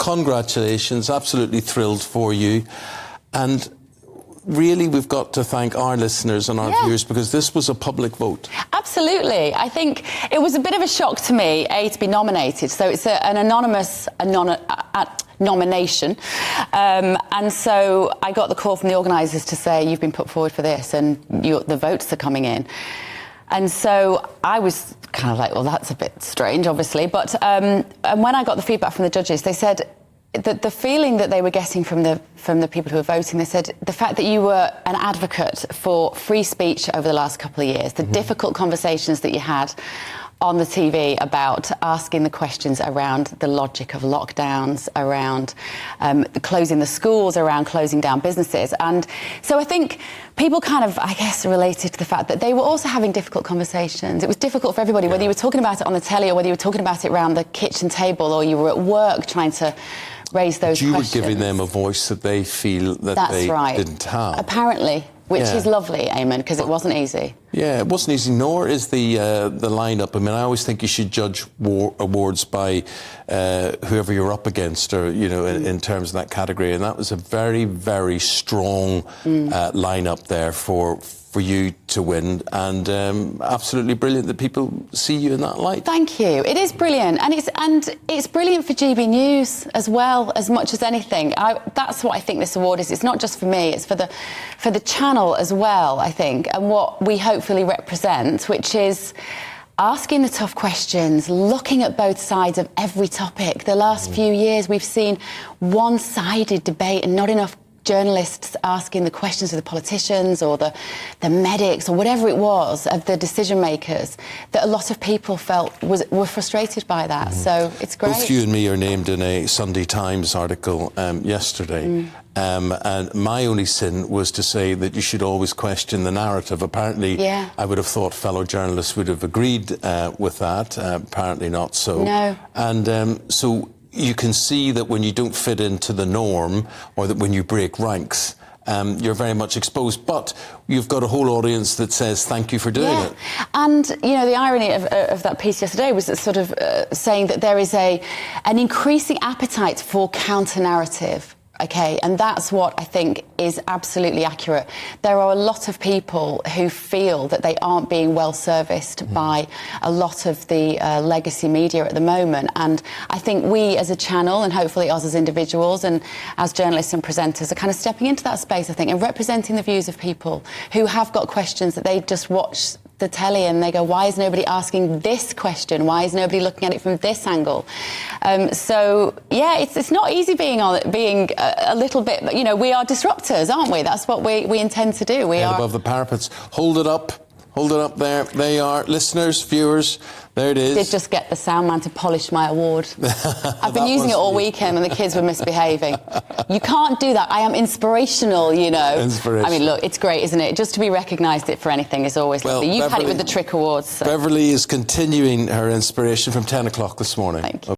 congratulations, absolutely thrilled for you. And really, we've got to thank our listeners and our viewers, because this was a public vote. Absolutely. I think it was a bit of a shock to me, to be nominated. So it's an anonymous nomination. And so I got the call from the organisers to say, you've been put forward for this and the votes are coming in. And so I was kind of like, well, that's a bit strange, obviously. But and when I got the feedback from the judges, they said, the feeling that they were getting from the people who were voting, they said the fact that you were an advocate for free speech over the last couple of years, the difficult conversations that you had on the TV about asking the questions around the logic of lockdowns, around closing the schools, around closing down businesses. And so I think people kind of, I guess, related to the fact that they were also having difficult conversations. It was difficult for everybody, whether you were talking about it on the telly or whether you were talking about it around the kitchen table or you were at work trying to raise those questions. You were giving them a voice that they feel that they didn't have. Apparently, which is lovely, Eamon, because it wasn't easy. Yeah, it wasn't easy, nor is the lineup. I mean, I always think you should judge awards by whoever you're up against, or, you know, in terms of that category. And that was a very, very strong lineup there for you to win, and absolutely brilliant that people see you in that light. Thank you. It is brilliant, and it's brilliant for GBNews as well, as much as anything. That's what I think this award is. It's not just for me; it's for the channel as well, I think, and what we hopefully represent, which is asking the tough questions, looking at both sides of every topic. The last few years, we've seen one-sided debate and not enough journalists asking the questions of the politicians or the medics or whatever it was of the decision makers, that a lot of people felt were frustrated by that. So it's great. Both you and me are named in a Sunday Times article yesterday. And my only sin was to say that you should always question the narrative. Apparently, I would have thought fellow journalists would have agreed with that. Apparently not so. No. And so you can see that when you don't fit into the norm, or that when you break ranks, you're very much exposed. But you've got a whole audience that says thank you for doing it. And, you know, the irony of that piece yesterday was sort of saying that there is an increasing appetite for counter-narrative. Okay, and that's what I think is absolutely accurate. There are a lot of people who feel that they aren't being well serviced by a lot of the legacy media at the moment. And I think we as a channel, and hopefully us as individuals and as journalists and presenters, are kind of stepping into that space, I think, and representing the views of people who have got questions that they just watch the telly and they go, why is nobody asking this question? Why is nobody looking at it from this angle? So yeah, it's not easy being a little bit, you know, we are disruptors, aren't we? That's what we intend to do. We are above the parapets. Hold it up there. They are listeners, viewers. There it is. I did just get the sound man to polish my award. I've been using it all weekend and the kids were misbehaving. You can't do that. I am inspirational, you know. Inspirational. I mean, look, it's great, isn't it? Just to be recognised for anything is always lovely. You've had it with the Trick Awards. So. Beverley is continuing her inspiration from 10 o'clock this morning. Thank you.